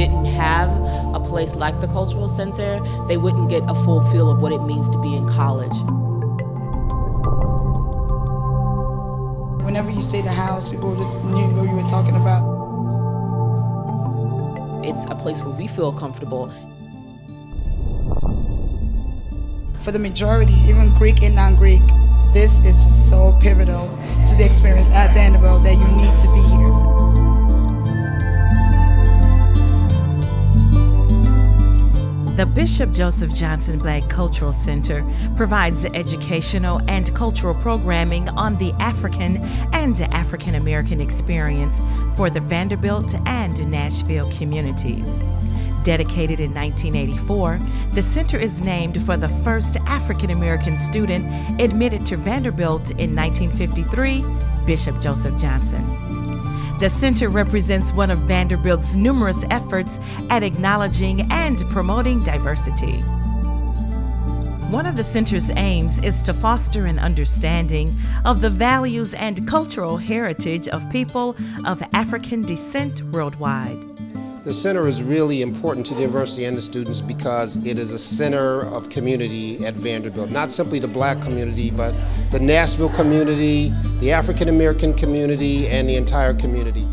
didn't have a place like the Cultural Center, they wouldn't get a full feel of what it means to be in college. Whenever you say the house, people just knew what you were talking about. It's a place where we feel comfortable. For the majority, even Greek and non-Greek, this is just so pivotal to the experience at Vanderbilt that you need to be here. The Bishop Joseph Johnson Black Cultural Center provides educational and cultural programming on the African and African American experience for the Vanderbilt and Nashville communities. Dedicated in 1984, the center is named for the first African American student admitted to Vanderbilt in 1953, Bishop Joseph Johnson. The center represents one of Vanderbilt's numerous efforts at acknowledging and promoting diversity. One of the center's aims is to foster an understanding of the values and cultural heritage of people of African descent worldwide. The center is really important to the university and the students because it is a center of community at Vanderbilt. Not simply the black community, but the Nashville community, the African American community, and the entire community.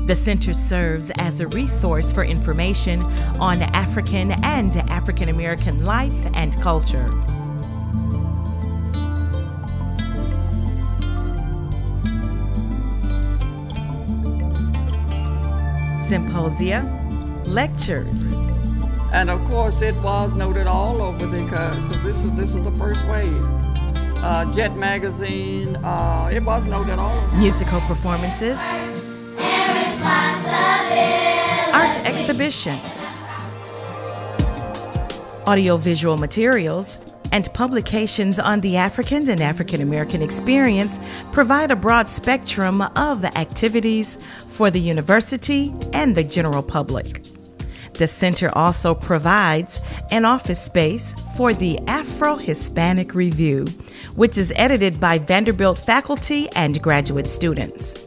The center serves as a resource for information on African and African American life and culture. Symposia, lectures. And of course it was noted all over because this is the first wave. Jet magazine, it was noted all over. Musical performances, art exhibitions, audiovisual materials, and publications on the African and African American experience provide a broad spectrum of activities for the university and the general public. The center also provides an office space for the Afro-Hispanic Review, which is edited by Vanderbilt faculty and graduate students.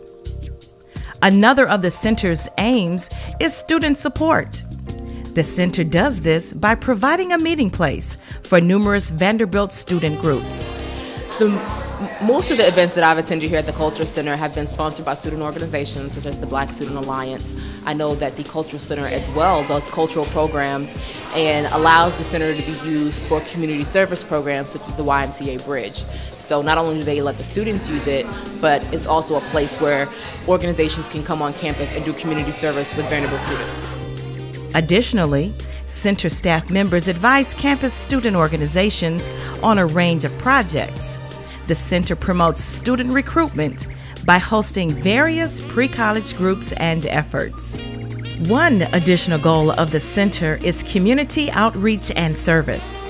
Another of the center's aims is student support. The center does this by providing a meeting place for numerous Vanderbilt student groups. Most of the events that I've attended here at the Cultural Center have been sponsored by student organizations such as the Black Student Alliance. I know that the Cultural Center as well does cultural programs and allows the center to be used for community service programs such as the YMCA Bridge. So not only do they let the students use it, but it's also a place where organizations can come on campus and do community service with Vanderbilt students. Additionally, center staff members advise campus student organizations on a range of projects. The center promotes student recruitment by hosting various pre-college groups and efforts. One additional goal of the center is community outreach and service.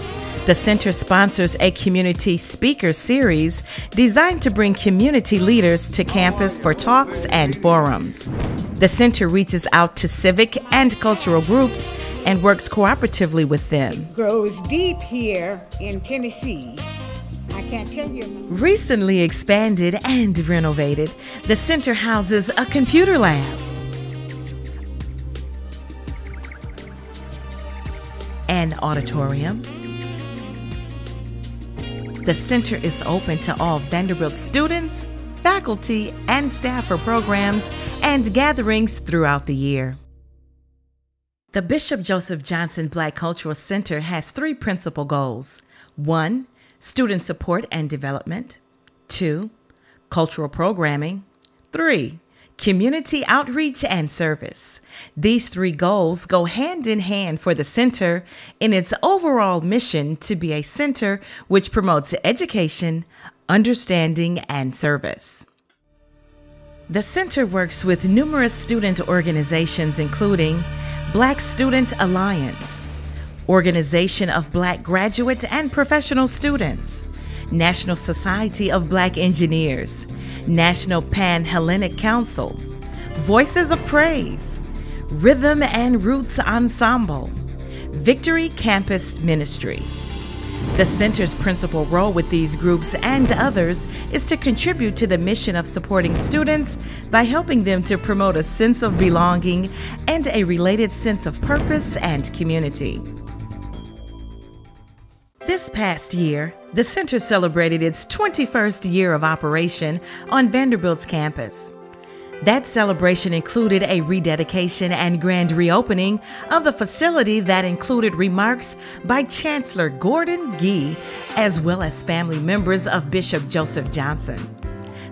The center sponsors a community speaker series designed to bring community leaders to campus for talks and forums. The center reaches out to civic and cultural groups and works cooperatively with them. Grows deep here in Tennessee. I can't tell you. Recently expanded and renovated, the center houses a computer lab, an auditorium. The center is open to all Vanderbilt students, faculty, and staff for programs and gatherings throughout the year. The Bishop Joseph Johnson Black Cultural Center has three principal goals. 1, student support and development. 2, cultural programming. 3, community outreach and service. These three goals go hand in hand for the center in its overall mission to be a center which promotes education, understanding, and service. The center works with numerous student organizations including Black Student Alliance, Organization of Black Graduate and Professional Students, National Society of Black Engineers, National Pan-Hellenic Council, Voices of Praise, Rhythm and Roots Ensemble, Victory Campus Ministry. The center's principal role with these groups and others is to contribute to the mission of supporting students by helping them to promote a sense of belonging and a related sense of purpose and community. This past year, the center celebrated its 21st year of operation on Vanderbilt's campus. That celebration included a rededication and grand reopening of the facility that included remarks by Chancellor Gordon Gee, as well as family members of Bishop Joseph Johnson.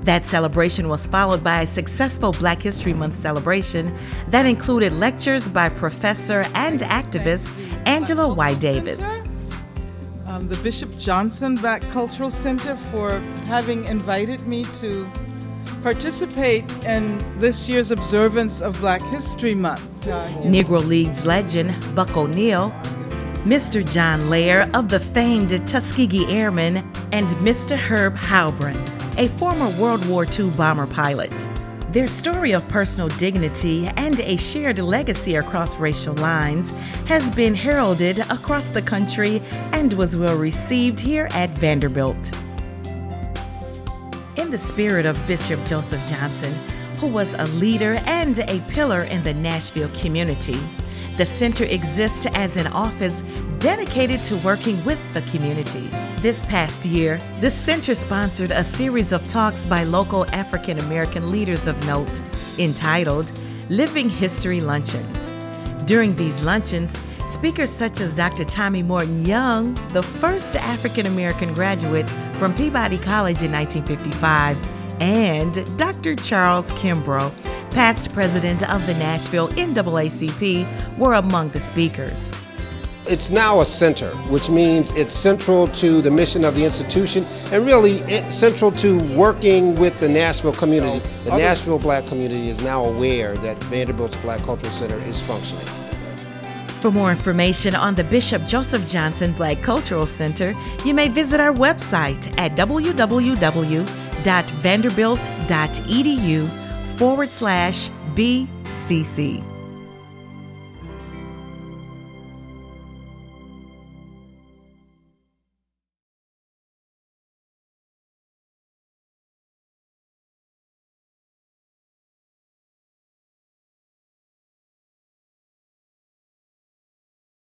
That celebration was followed by a successful Black History Month celebration that included lectures by professor and activist Angela Y. Davis. The Bishop Johnson Black Cultural Center for having invited me to participate in this year's observance of Black History Month. Negro Leagues legend Buck O'Neill, Mr. John Lair of the famed Tuskegee Airmen, and Mr. Herb Halbron, a former World War II bomber pilot. Their story of personal dignity and a shared legacy across racial lines has been heralded across the country and was well received here at Vanderbilt. In the spirit of Bishop Joseph Johnson, who was a leader and a pillar in the Nashville community, the center exists as an office dedicated to working with the community. This past year, the center sponsored a series of talks by local African American leaders of note entitled Living History Luncheons. During these luncheons, speakers such as Dr. Tommy Morton Young, the first African American graduate from Peabody College in 1955, and Dr. Charles Kimbrough, past president of the Nashville NAACP, were among the speakers. It's now a center, which means it's central to the mission of the institution and really it's central to working with the Nashville community. The Nashville Black community is now aware that Vanderbilt's Black Cultural Center is functioning. For more information on the Bishop Joseph Johnson Black Cultural Center, you may visit our website at www.vanderbilt.edu/BCC.